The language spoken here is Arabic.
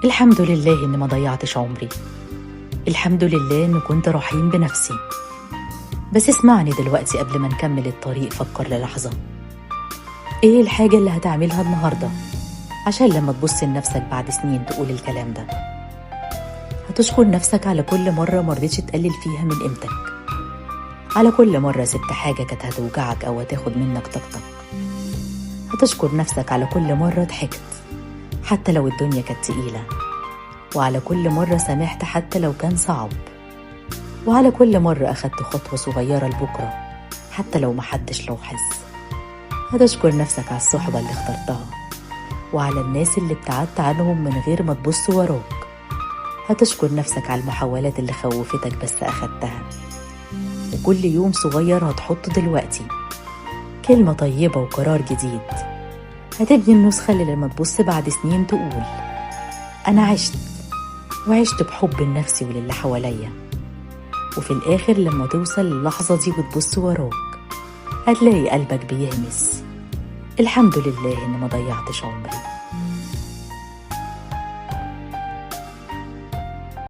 الحمد لله إني ما ضيعتش عمري. الحمد لله إني كنت رحيم بنفسي. بس اسمعني دلوقتي قبل ما نكمل الطريق، فكر للحظة. إيه الحاجة اللي هتعملها النهاردة عشان لما تبص لنفسك بعد سنين تقول الكلام ده؟ هتشكر نفسك على كل مرة مرضتش تقلل فيها من قيمتك، على كل مرة سبت حاجة كانت هتوجعك أو هتاخد منك طاقتك. هتشكر نفسك على كل مرة ضحكت حتى لو الدنيا كانت تقيلة، وعلى كل مرة سامحت حتى لو كان صعب، وعلى كل مرة أخدت خطوة صغيرة لبكرة حتى لو محدش لاحظ. هتشكر نفسك على الصحبة اللي اخترتها، وعلى الناس اللي ابتعدت عنهم من غير ما تبص وراك. هتشكر نفسك على المحاولات اللي خوفتك بس أخدتها. وكل يوم صغير هتحطه دلوقتي كلمة طيبة وقرار جديد هتبني النسخة اللي لما تبص بعد سنين تقول أنا عشت، وعشت بحب لنفسي وللي حواليا. وفي الآخر لما توصل للحظة دي وتبص وراك هتلاقي قلبك بيهمس الحمد لله إني ما ضيعتش عمري.